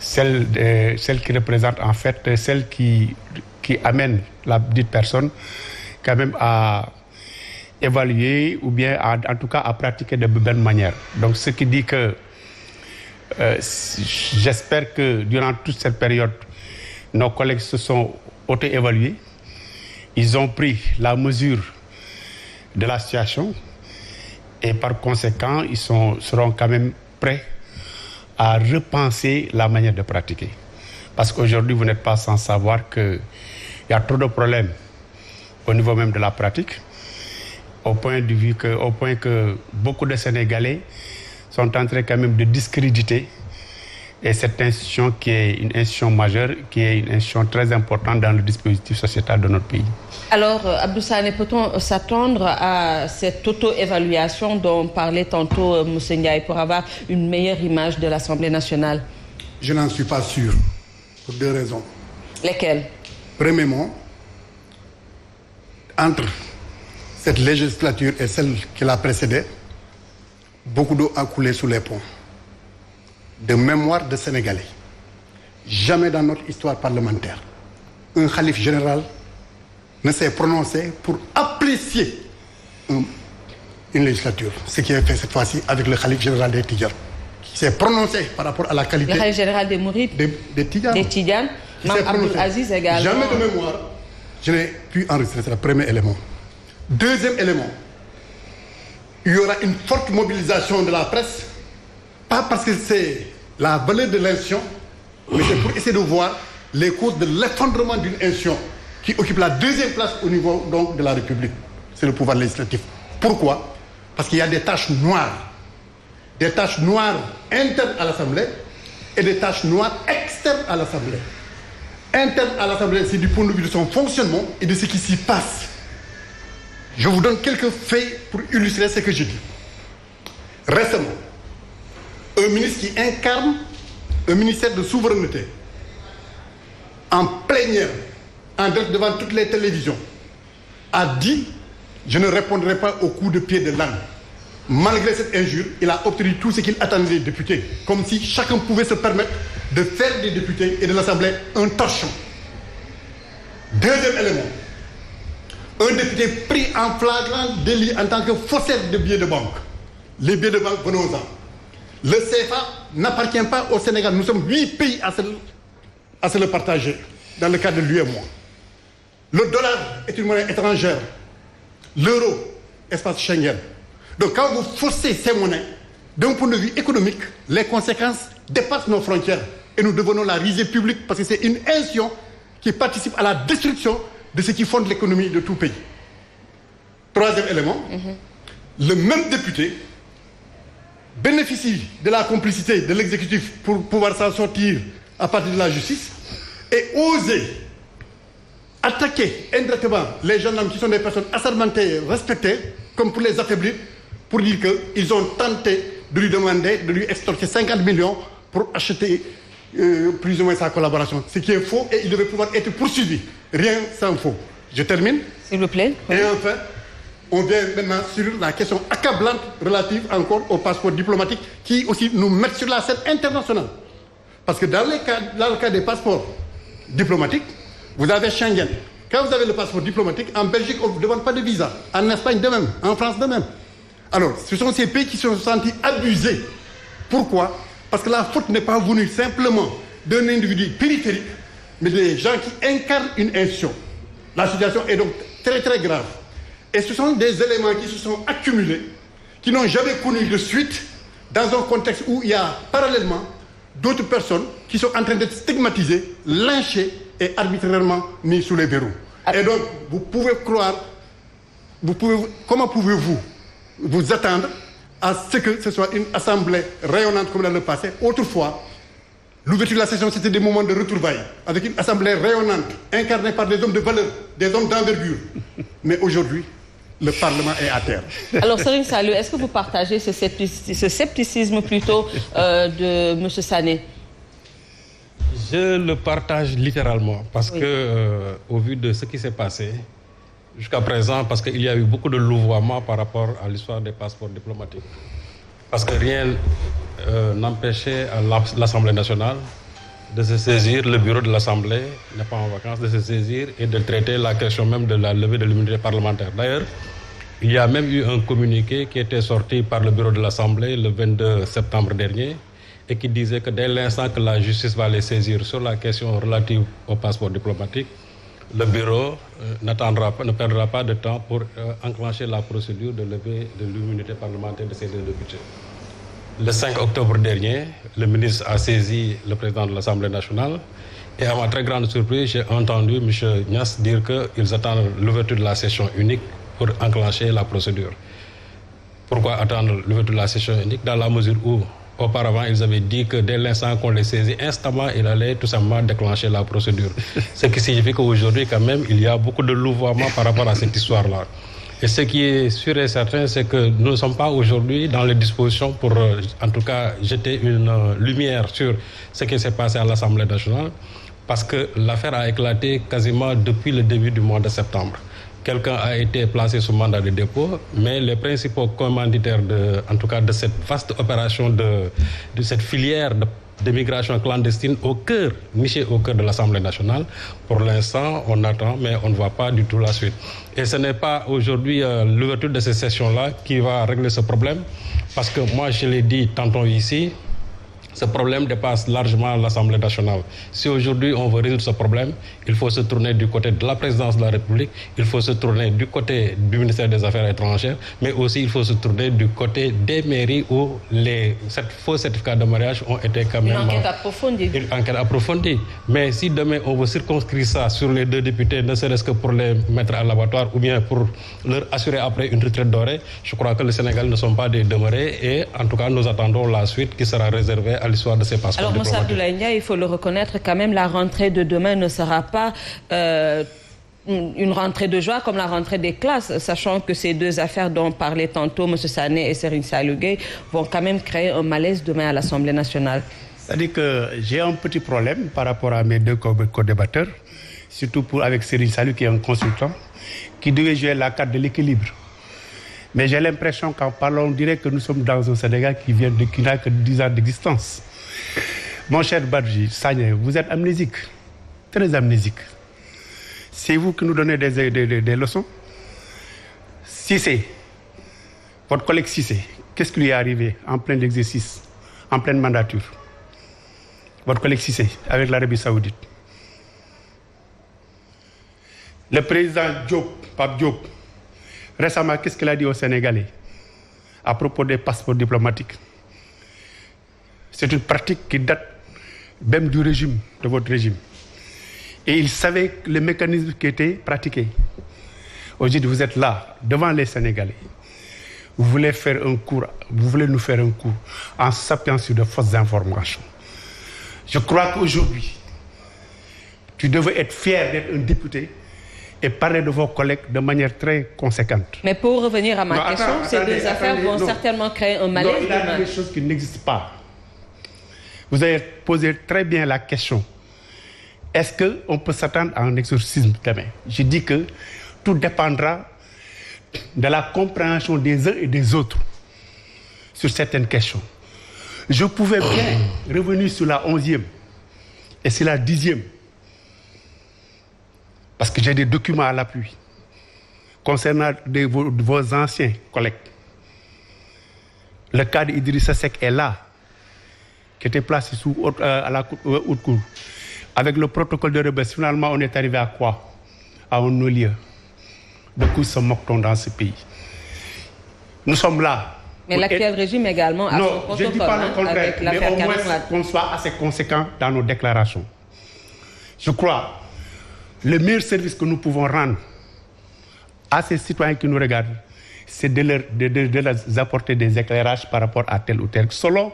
celle qui représente en fait, celle qui amène la dite personne quand même à évaluer ou bien en tout cas à pratiquer de bonne manière. Donc ce qui dit que j'espère que durant toute cette période, nos collègues se sont auto-évalués. Ils ont pris la mesure de la situation et par conséquent, ils seront quand même prêts à repenser la manière de pratiquer. Parce qu'aujourd'hui, vous n'êtes pas sans savoir qu'il y a trop de problèmes au niveau même de la pratique, au point que beaucoup de Sénégalais sont en train quand même de discréditer et cette institution qui est une institution majeure, qui est une institution très importante dans le dispositif sociétal de notre pays. Alors, Abdou Sané, peut-on s'attendre à cette auto-évaluation dont parlait tantôt Moussa Ndiaye pour avoir une meilleure image de l'Assemblée nationale? Je n'en suis pas sûr, pour 2 raisons. Lesquelles? Premièrement, entre cette législature et celle qui l'a précédée, beaucoup d'eau a coulé sous les ponts. De mémoire de Sénégalais. Jamais dans notre histoire parlementaire, un khalife général ne s'est prononcé pour apprécier une législature. Ce qui est fait cette fois-ci avec le khalife général des Tidjanes, qui s'est prononcé par rapport à la qualité... Le khalife général des Mourides, des Tidjanes. Des Tidjanes. Mme Abdoul Aziz également. Jamais de mémoire, je n'ai pu enregistrer. C'est le premier élément. Deuxième élément, il y aura une forte mobilisation de la presse, pas parce que c'est la valeur de l'institution, mais c'est pour essayer de voir les causes de l'effondrement d'une institution qui occupe la 2e place au niveau donc, de la République. C'est le pouvoir législatif. Pourquoi? Parce qu'il y a des taches noires. Des taches noires internes à l'Assemblée et des taches noires externes à l'Assemblée. Internes à l'Assemblée, c'est du point de vue de son fonctionnement et de ce qui s'y passe. Je vous donne quelques faits pour illustrer ce que je dis. Récemment, un ministre qui incarne un ministère de souveraineté en plénière, en direct devant toutes les télévisions, a dit « Je ne répondrai pas au coup de pied de l'âne ». Malgré cette injure, il a obtenu tout ce qu'il attendait des députés, comme si chacun pouvait se permettre de faire des députés et de l'Assemblée un torchon. Deuxième élément, un député pris en flagrant délit en tant que faussaire de billets de banque. Les billets de banque, venons-en. Le CFA n'appartient pas au Sénégal. Nous sommes 8 pays à se le partager, dans le cadre de l'UEMOA. Le dollar est une monnaie étrangère. L'euro, espace Schengen. Donc quand vous faussez ces monnaies, d'un point de vue économique, les conséquences dépassent nos frontières. Et nous devenons la risée publique parce que c'est une institution qui participe à la destruction de ce qui fonde l'économie de tout pays. Troisième élément, le même député bénéficie de la complicité de l'exécutif pour pouvoir s'en sortir à partir de la justice et oser attaquer indirectement les gendarmes qui sont des personnes assermentées, respectées, comme pour les affaiblir, pour dire qu'ils ont tenté de lui demander, de lui extorquer 50 millions pour acheter plus ou moins sa collaboration. Ce qui est faux et il devait pouvoir être poursuivi. Rien sans faux. Je termine. S'il vous plaît. Et enfin, on vient maintenant sur la question accablante relative encore au passeport diplomatique qui aussi nous met sur la scène internationale. Parce que dans le cas des passeports diplomatiques, vous avez Schengen. Quand vous avez le passeport diplomatique, en Belgique, on ne vous demande pas de visa. En Espagne de même, en France de même. Alors, ce sont ces pays qui se sont sentis abusés. Pourquoi? Parce que la faute n'est pas venue simplement d'un individu périphérique, mais des gens qui incarnent une institution. La situation est donc très très grave. Et ce sont des éléments qui se sont accumulés, qui n'ont jamais connu de suite, dans un contexte où il y a parallèlement d'autres personnes qui sont en train d'être stigmatisées, lynchées et arbitrairement mis sous les verrous. Et donc, vous pouvez croire, comment pouvez-vous vous attendre à ce que ce soit une assemblée rayonnante comme dans le passé? Autrefois, l'ouverture de la session, c'était des moments de retrouvailles, avec une assemblée rayonnante, incarnée par des hommes de valeur, des hommes d'envergure. Mais aujourd'hui, le Parlement est à terre. Alors, Serigne Saliou, est-ce que vous partagez ce scepticisme plutôt de M. Sané? Je le partage littéralement, parce que, au vu de ce qui s'est passé, jusqu'à présent, parce qu'il y a eu beaucoup de louvoiements par rapport à l'histoire des passeports diplomatiques. Parce que rien n'empêchait l'Assemblée nationale de se saisir, le bureau de l'Assemblée n'est pas en vacances, de se saisir et de traiter la question même de la levée de l'immunité parlementaire. D'ailleurs, il y a même eu un communiqué qui était sorti par le bureau de l'Assemblée le 22 septembre dernier et qui disait que dès l'instant que la justice va les saisir sur la question relative au passeport diplomatique, le bureau ne perdra pas de temps pour enclencher la procédure de levée de l'immunité parlementaire de ces deux députés. Le 5 octobre dernier, le ministre a saisi le président de l'Assemblée nationale et à ma très grande surprise, j'ai entendu M. Niasse dire qu'ils attendent l'ouverture de la session unique pour enclencher la procédure. Pourquoi attendre l'ouverture de la session unique dans la mesure où auparavant, ils avaient dit que dès l'instant qu'on les saisit, instamment, il allait tout simplement déclencher la procédure. Ce qui signifie qu'aujourd'hui, quand même, il y a beaucoup de louvoiement par rapport à cette histoire-là. Et ce qui est sûr et certain, c'est que nous ne sommes pas aujourd'hui dans les dispositions pour, en tout cas, jeter une lumière sur ce qui s'est passé à l'Assemblée nationale, parce que l'affaire a éclaté quasiment depuis le début du mois de septembre. Quelqu'un a été placé sous mandat de dépôt, mais les principaux commanditaires en tout cas de cette vaste opération de cette filière de migration clandestine nichée au cœur de l'Assemblée nationale, pour l'instant, on attend, mais on ne voit pas du tout la suite. Et ce n'est pas aujourd'hui l'ouverture de ces sessions-là qui va régler ce problème, parce que moi, je l'ai dit tantôt ici, ce problème dépasse largement l'Assemblée nationale. Si aujourd'hui on veut résoudre ce problème, il faut se tourner du côté de la présidence de la République, il faut se tourner du côté du ministère des Affaires étrangères, mais aussi il faut se tourner du côté des mairies où ces faux certificats de mariage ont été quand même... Une enquête approfondie. Une enquête approfondie. Mais si demain on veut circonscrire ça sur les deux députés, ne serait-ce que pour les mettre à l'abattoir ou bien pour leur assurer après une retraite dorée, je crois que le Sénégal ne sont pas des demeurés et en tout cas nous attendons la suite qui sera réservée à l'histoire de ces passeports diplomatiques. Alors Moussa Abdoulaye Ndiaye, il faut le reconnaître quand même, la rentrée de demain ne sera pas une rentrée de joie comme la rentrée des classes, sachant que ces deux affaires dont parlait tantôt M. Sané et Serigne Saliou Gueye vont quand même créer un malaise demain à l'Assemblée nationale. C'est-à-dire que j'ai un petit problème par rapport à mes deux co-débatteurs, surtout avec Serigne Saliou qui est un consultant, qui devait jouer la carte de l'équilibre. Mais j'ai l'impression qu'en parlant, on dirait que nous sommes dans un Sénégal qui n'a que 10 ans d'existence. Mon cher Badji Sagné, vous êtes amnésique, très amnésique. C'est vous qui nous donnez des leçons. Cissé, votre collègue Cissé, qu'est-ce qui lui est arrivé en plein exercice, en pleine mandature? Votre collègue Cissé, avec l'Arabie Saoudite. Le président Diop, Pape Diop, récemment, qu'est-ce qu'il a dit aux Sénégalais à propos des passeports diplomatiques? C'est une pratique qui date même du régime, de votre régime. Et il savait le mécanisme qui était pratiqué. Aujourd'hui, vous êtes là, devant les Sénégalais. Vous voulez nous faire un cours en s'appuyant sur de fausses informations. Je crois qu'aujourd'hui, tu devais être fier d'être un député et parler de vos collègues de manière très conséquente. Mais pour revenir à ma question, ces deux affaires vont certainement créer un malaise demain. Il y a des choses qui n'existent pas. Vous avez posé très bien la question. Est-ce qu'on peut s'attendre à un exorcisme demain? Je dis que tout dépendra de la compréhension des uns et des autres sur certaines questions. Je pouvais bien revenir sur la 11e et sur la 10e. Parce que j'ai des documents à l'appui concernant vos anciens collègues. Le cas d'Idrissa Seck est là, qui était placé à la haute cour. Avec le protocole de Rebeuss, finalement, on est arrivé à quoi? À un non-lieu. De quoi se moque-t-on dans ce pays? Nous sommes là. Mais l'actuel régime également a son protocole. Non, je ne dis pas le contraire, mais au moins Karim qu'on soit assez conséquent dans nos déclarations. Je crois le meilleur service que nous pouvons rendre à ces citoyens qui nous regardent, c'est de leur apporter des éclairages par rapport à tel ou tel, selon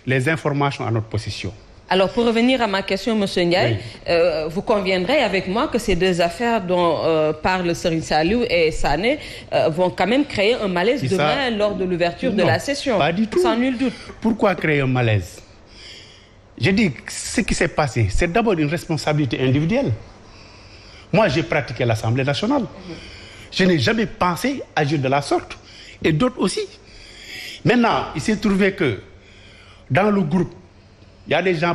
les informations à notre possession. Alors, pour revenir à ma question, M. Ndiaye, oui. Vous conviendrez avec moi que ces deux affaires dont parlent Serigne Saliou et Sané vont quand même créer un malaise demain lors de l'ouverture de la session. Pas du tout. Sans nul doute. Pourquoi créer un malaise? Je dis que ce qui s'est passé, c'est d'abord une responsabilité individuelle. Moi, j'ai pratiqué l'Assemblée nationale. Je n'ai jamais pensé agir de la sorte. Et d'autres aussi. Maintenant, il s'est trouvé que dans le groupe, il y a des gens